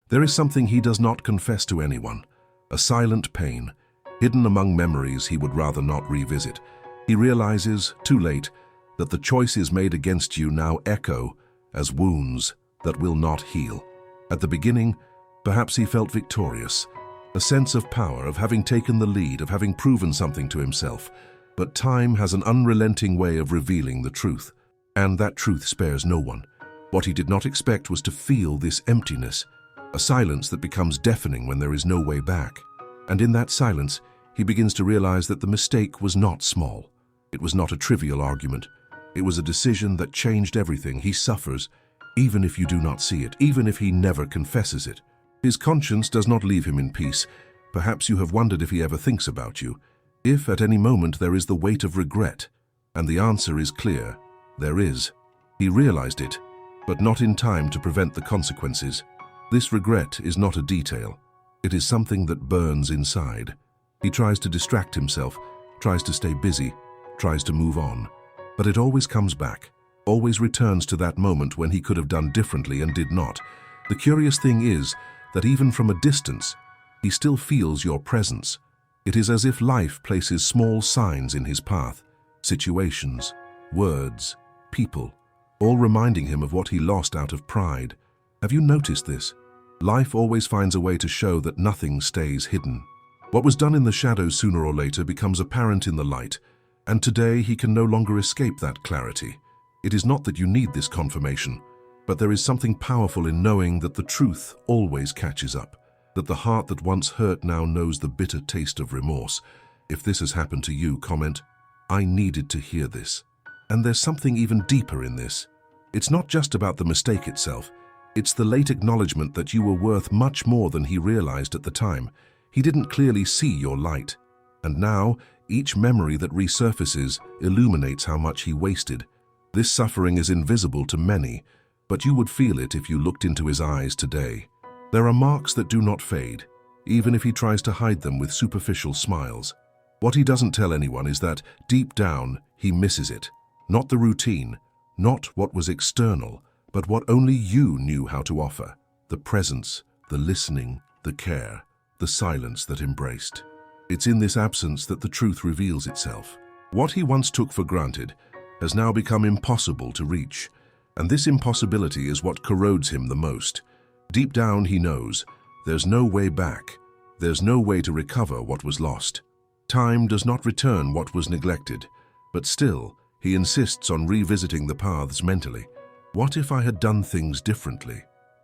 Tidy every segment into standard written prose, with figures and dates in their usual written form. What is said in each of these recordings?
There is something he does not confess to anyone, a silent pain, hidden among memories he would rather not revisit. He realizes, too late, that the choices made against you now echo as wounds that will not heal. At the beginning, perhaps he felt victorious, a sense of power, of having taken the lead, of having proven something to himself. But time has an unrelenting way of revealing the truth, and that truth spares no one. What he did not expect was to feel this emptiness, a silence that becomes deafening when there is no way back. And in that silence, he begins to realize that the mistake was not small. It was not a trivial argument. It was a decision that changed everything. He suffers, even if you do not see it, even if he never confesses it. His conscience does not leave him in peace. Perhaps you have wondered if he ever thinks about you, if at any moment there is the weight of regret. And the answer is clear. There is. He realized it, but not in time to prevent the consequences. This regret is not a detail. It is something that burns inside. He tries to distract himself, tries to stay busy, tries to move on. But it always comes back, always returns to that moment when he could have done differently and did not. The curious thing is that even from a distance, he still feels your presence. It is as if life places small signs in his path, situations, words, people, all reminding him of what he lost out of pride. Have you noticed this? Life always finds a way to show that nothing stays hidden. What was done in the shadows sooner or later becomes apparent in the light, and today he can no longer escape that clarity. It is not that you need this confirmation, but there is something powerful in knowing that the truth always catches up, that the heart that once hurt now knows the bitter taste of remorse. If this has happened to you, comment, "I needed to hear this." And there's something even deeper in this. It's not just about the mistake itself. It's the late acknowledgement that you were worth much more than he realized at the time. He didn't clearly see your light. And now, each memory that resurfaces illuminates how much he wasted. This suffering is invisible to many, but you would feel it if you looked into his eyes today. There are marks that do not fade, even if he tries to hide them with superficial smiles. What he doesn't tell anyone is that, deep down, he misses it. Not the routine, not what was external, but what only you knew how to offer. The presence, the listening, the care, the silence that embraced. It's in this absence that the truth reveals itself. What he once took for granted has now become impossible to reach, and this impossibility is what corrodes him the most. Deep down he knows, there's no way back, there's no way to recover what was lost. Time does not return what was neglected, but still, he insists on revisiting the paths mentally. What if I had done things differently?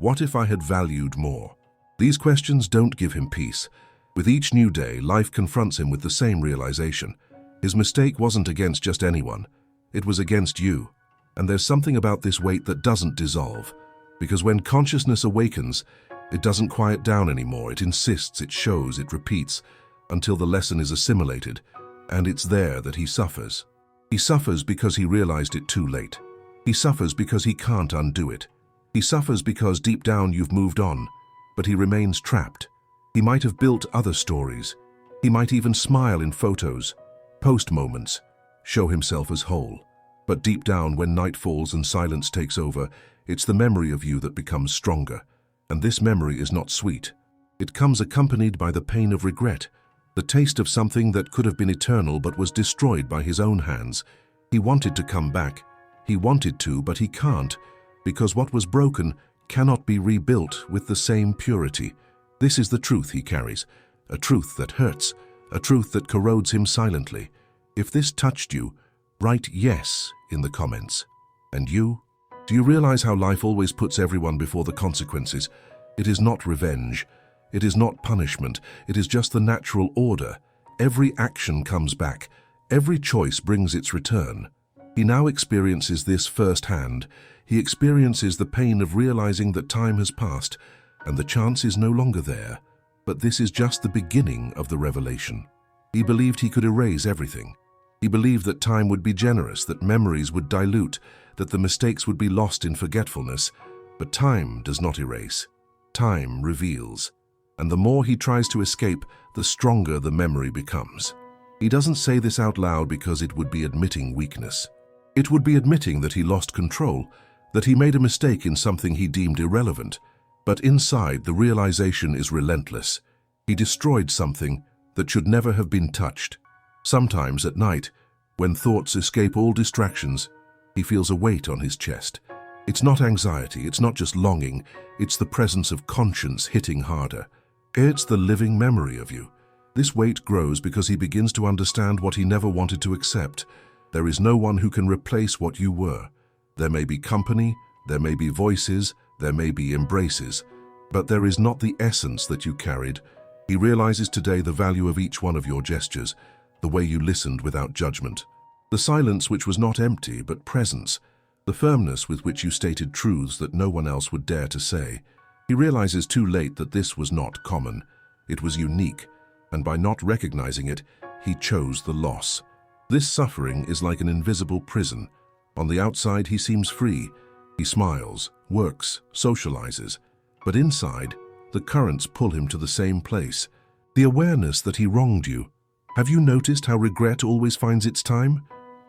What if I had valued more? These questions don't give him peace. With each new day, life confronts him with the same realization. His mistake wasn't against just anyone. It was against you. And there's something about this weight that doesn't dissolve. Because when consciousness awakens, it doesn't quiet down anymore. It insists, it shows, it repeats, until the lesson is assimilated. And it's there that he suffers. He suffers because he realized it too late. He suffers because he can't undo it. He suffers because deep down you've moved on, but he remains trapped. He might have built other stories. He might even smile in photos, post moments, show himself as whole. But deep down, when night falls and silence takes over, it's the memory of you that becomes stronger. And this memory is not sweet. It comes accompanied by the pain of regret, the taste of something that could have been eternal but was destroyed by his own hands. He wanted to come back. He wanted to, but he can't, because what was broken cannot be rebuilt with the same purity. This is the truth he carries, a truth that hurts, a truth that corrodes him silently. If this touched you, write yes in the comments. And you? Do you realize how life always puts everyone before the consequences? It is not revenge. It is not punishment. It is just the natural order. Every action comes back. Every choice brings its return. He now experiences this firsthand. He experiences the pain of realizing that time has passed and the chance is no longer there. But this is just the beginning of the revelation. He believed he could erase everything. He believed that time would be generous, that memories would dilute, that the mistakes would be lost in forgetfulness. But time does not erase. Time reveals. And the more he tries to escape, the stronger the memory becomes. He doesn't say this out loud because it would be admitting weakness. It would be admitting that he lost control, that he made a mistake in something he deemed irrelevant. But inside, the realization is relentless. He destroyed something that should never have been touched. Sometimes at night, when thoughts escape all distractions, he feels a weight on his chest. It's not anxiety, it's not just longing, it's the presence of conscience hitting harder. It's the living memory of you. This weight grows because he begins to understand what he never wanted to accept. There is no one who can replace what you were. There may be company, there may be voices, there may be embraces, but there is not the essence that you carried. He realizes today the value of each one of your gestures, the way you listened without judgment, the silence which was not empty but presence, the firmness with which you stated truths that no one else would dare to say. He realizes too late that this was not common. It was unique, and by not recognizing it, he chose the loss. This suffering is like an invisible prison. On the outside, he seems free. He smiles, works, socializes. But inside, the currents pull him to the same place. The awareness that he wronged you. Have you noticed how regret always finds its time?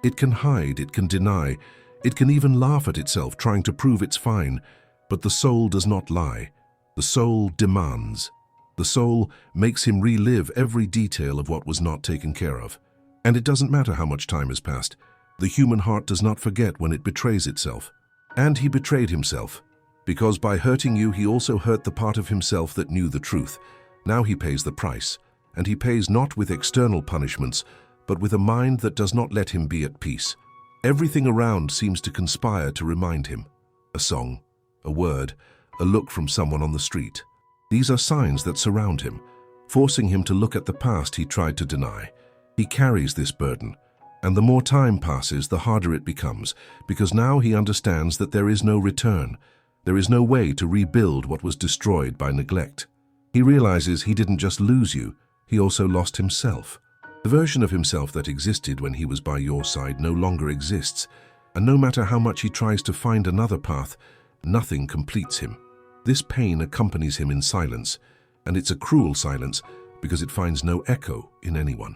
It can hide, it can deny, it can even laugh at itself, trying to prove it's fine. But the soul does not lie. The soul demands. The soul makes him relive every detail of what was not taken care of. And it doesn't matter how much time has passed. The human heart does not forget when it betrays itself. And he betrayed himself, because by hurting you, he also hurt the part of himself that knew the truth. Now he pays the price, and he pays not with external punishments, but with a mind that does not let him be at peace. Everything around seems to conspire to remind him. A song, a word, a look from someone on the street. These are signs that surround him, forcing him to look at the past he tried to deny. He carries this burden, and the more time passes, the harder it becomes, because now he understands that there is no return. There is no way to rebuild what was destroyed by neglect. He realizes he didn't just lose you, he also lost himself. The version of himself that existed when he was by your side no longer exists, and no matter how much he tries to find another path, nothing completes him. This pain accompanies him in silence, and it's a cruel silence because it finds no echo in anyone.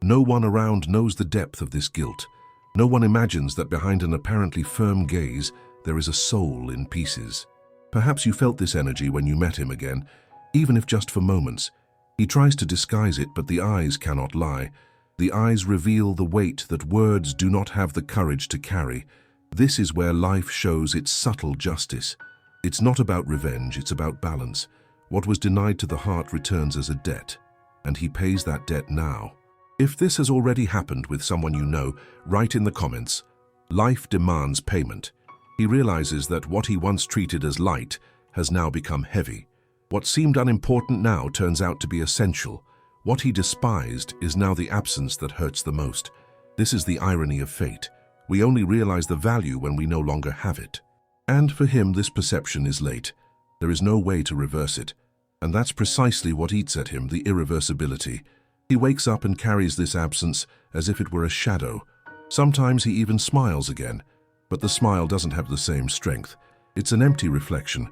No one around knows the depth of this guilt. No one imagines that behind an apparently firm gaze, there is a soul in pieces. Perhaps you felt this energy when you met him again, even if just for moments. He tries to disguise it, but the eyes cannot lie. The eyes reveal the weight that words do not have the courage to carry. This is where life shows its subtle justice. It's not about revenge, it's about balance. What was denied to the heart returns as a debt, and he pays that debt now. If this has already happened with someone you know, write in the comments. Life demands payment. He realizes that what he once treated as light has now become heavy. What seemed unimportant now turns out to be essential. What he despised is now the absence that hurts the most. This is the irony of fate. We only realize the value when we no longer have it. And for him, this perception is late. There is no way to reverse it. And that's precisely what eats at him, the irreversibility. He wakes up and carries this absence as if it were a shadow. Sometimes he even smiles again, but the smile doesn't have the same strength. It's an empty reflection,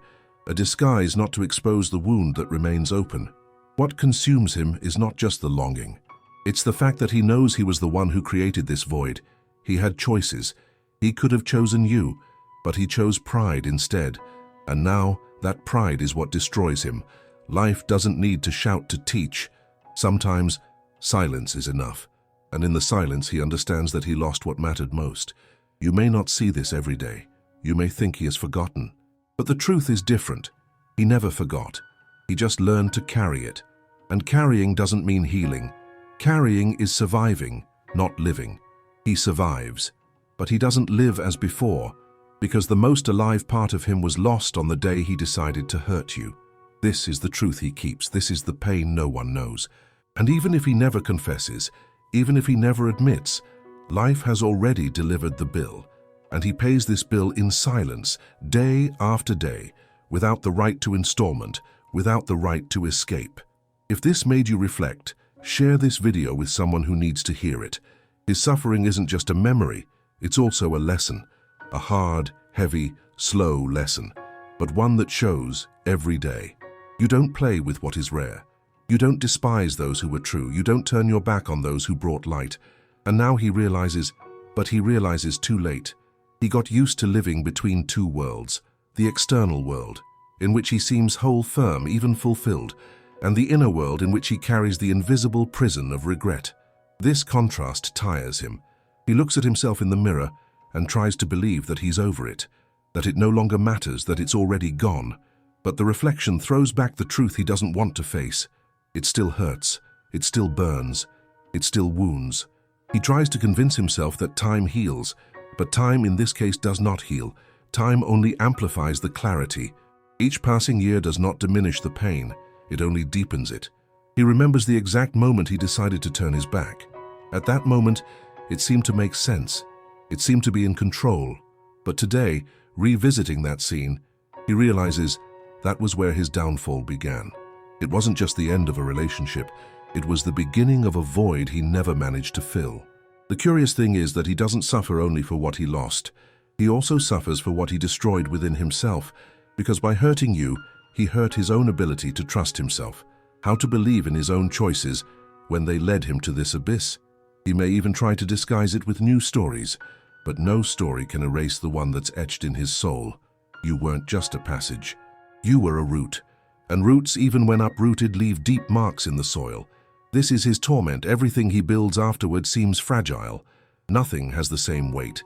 a disguise not to expose the wound that remains open. What consumes him is not just the longing. It's the fact that he knows he was the one who created this void. He had choices. He could have chosen you, but he chose pride instead. And now, that pride is what destroys him. Life doesn't need to shout to teach. Sometimes, silence is enough. And in the silence, he understands that he lost what mattered most. You may not see this every day. You may think he has forgotten. But the truth is different. He never forgot. He just learned to carry it. And carrying doesn't mean healing. Carrying is surviving, not living. He survives. But he doesn't live as before, because the most alive part of him was lost on the day he decided to hurt you. This is the truth he keeps. This is the pain no one knows. And even if he never confesses, even if he never admits, life has already delivered the bill. And he pays this bill in silence, day after day, without the right to installment, without the right to escape. If this made you reflect, share this video with someone who needs to hear it. His suffering isn't just a memory, it's also a lesson. A hard, heavy, slow lesson, but one that shows every day. You don't play with what is rare. You don't despise those who were true. You don't turn your back on those who brought light. And now he realizes, but he realizes too late. He got used to living between two worlds, the external world. in which he seems whole, firm, even fulfilled, and the inner world in which he carries the invisible prison of regret. This contrast tires him. He looks at himself in the mirror and tries to believe that he's over it, that it no longer matters, that it's already gone. But the reflection throws back the truth he doesn't want to face. It still hurts, it still burns, it still wounds. He tries to convince himself that time heals, but time in this case does not heal. Time only amplifies the clarity. Each passing year does not diminish the pain, it only deepens it. He remembers the exact moment he decided to turn his back. At that moment, it seemed to make sense. It seemed to be in control. But today, revisiting that scene, he realizes that was where his downfall began. It wasn't just the end of a relationship, it was the beginning of a void he never managed to fill. The curious thing is that he doesn't suffer only for what he lost. He also suffers for what he destroyed within himself, because by hurting you, he hurt his own ability to trust himself, how to believe in his own choices when they led him to this abyss. He may even try to disguise it with new stories, but no story can erase the one that's etched in his soul. You weren't just a passage. You were a root, and roots, even when uprooted, leave deep marks in the soil. This is his torment. Everything he builds afterward seems fragile. Nothing has the same weight.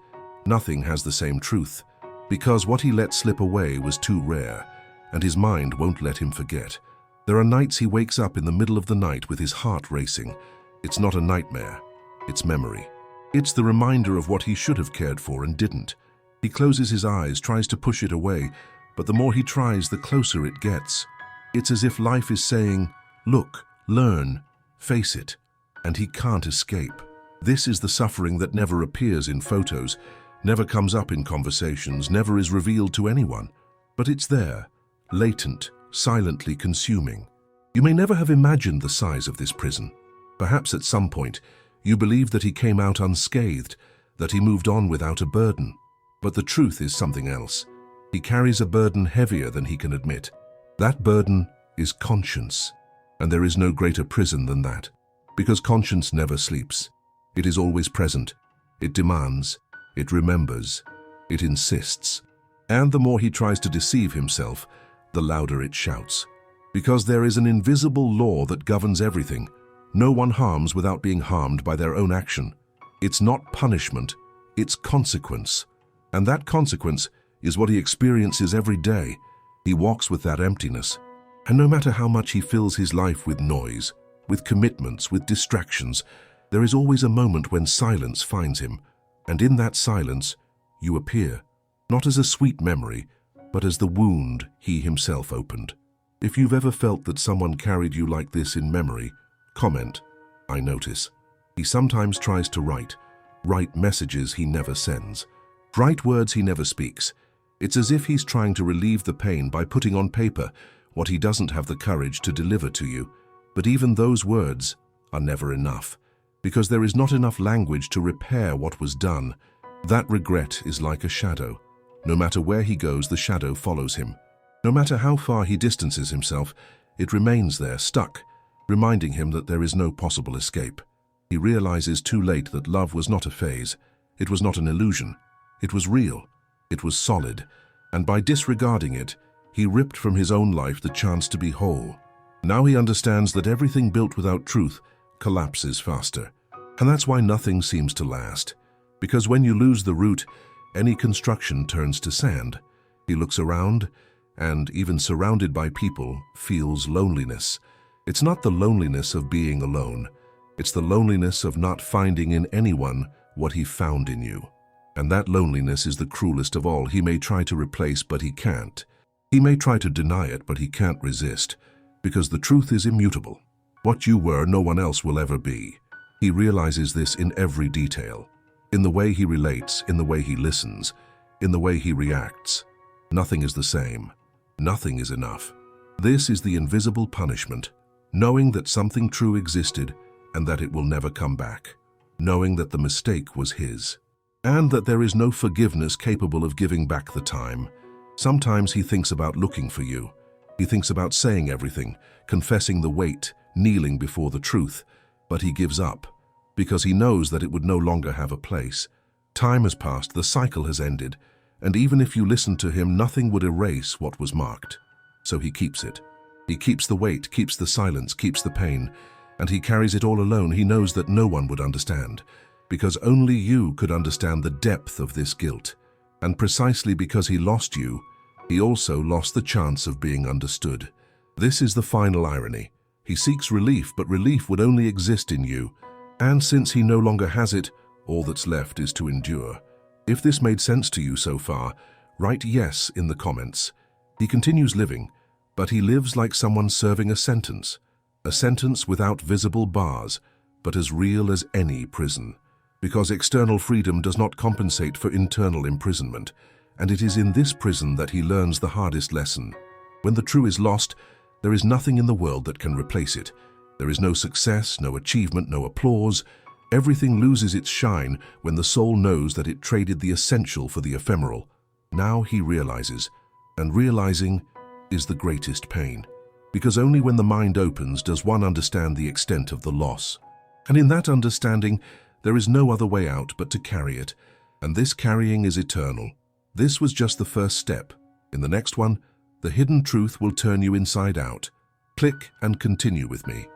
Nothing has the same truth, because what he let slip away was too rare, and his mind won't let him forget. There are nights he wakes up in the middle of the night with his heart racing. It's not a nightmare, it's memory. It's the reminder of what he should have cared for and didn't. He closes his eyes, tries to push it away, but the more he tries, the closer it gets. It's as if life is saying, look, learn, face it, and he can't escape. This is the suffering that never appears in photos, never comes up in conversations, never is revealed to anyone. But it's there, latent, silently consuming. You may never have imagined the size of this prison. Perhaps at some point, you believed that he came out unscathed, that he moved on without a burden. But the truth is something else. He carries a burden heavier than he can admit. That burden is conscience. And there is no greater prison than that. Because conscience never sleeps. It is always present. It demands. It remembers. It insists. And the more he tries to deceive himself, the louder it shouts. Because there is an invisible law that governs everything. No one harms without being harmed by their own action. It's not punishment, it's consequence. And that consequence is what he experiences every day. He walks with that emptiness. And no matter how much he fills his life with noise, with commitments, with distractions, there is always a moment when silence finds him. And in that silence, you appear, not as a sweet memory, but as the wound he himself opened. If you've ever felt that someone carried you like this in memory, comment, I notice. He sometimes tries to write messages he never sends, write words he never speaks. It's as if he's trying to relieve the pain by putting on paper what he doesn't have the courage to deliver to you. But even those words are never enough, because there is not enough language to repair what was done. That regret is like a shadow. No matter where he goes, the shadow follows him. No matter how far he distances himself, it remains there, stuck, reminding him that there is no possible escape. He realizes too late that love was not a phase. It was not an illusion. It was real. It was solid. And by disregarding it, he ripped from his own life the chance to be whole. Now he understands that everything built without truth collapses faster. And that's why nothing seems to last. Because when you lose the root, any construction turns to sand. He looks around, and even surrounded by people, feels loneliness. It's not the loneliness of being alone. It's the loneliness of not finding in anyone what he found in you. And that loneliness is the cruelest of all. He may try to replace, but he can't. He may try to deny it, but he can't resist. Because the truth is immutable. What you were, no one else will ever be. He realizes this in every detail. In the way he relates, in the way he listens, in the way he reacts. Nothing is the same. Nothing is enough. This is the invisible punishment. Knowing that something true existed and that it will never come back. Knowing that the mistake was his. And that there is no forgiveness capable of giving back the time. Sometimes he thinks about looking for you. He thinks about saying everything, confessing the weight, kneeling before the truth. But he gives up, because he knows that it would no longer have a place. Time has passed, the cycle has ended, and even if you listened to him, nothing would erase what was marked. so he keeps it. He keeps the weight, keeps the silence, keeps the pain, and he carries it all alone. He knows that no one would understand, because only you could understand the depth of this guilt. And precisely because he lost you, he also lost the chance of being understood. This is the final irony. He seeks relief, but relief would only exist in you. And since he no longer has it, all that's left is to endure. If this made sense to you so far, write yes in the comments. He continues living, but he lives like someone serving a sentence without visible bars, but as real as any prison. Because external freedom does not compensate for internal imprisonment, and it is in this prison that he learns the hardest lesson. When the true is lost, there is nothing in the world that can replace it. There is no success, no achievement, no applause. Everything loses its shine when the soul knows that it traded the essential for the ephemeral. Now he realizes, and realizing is the greatest pain. Because only when the mind opens does one understand the extent of the loss. And in that understanding, there is no other way out but to carry it. And this carrying is eternal. This was just the first step. In the next one, the hidden truth will turn you inside out. Click and continue with me.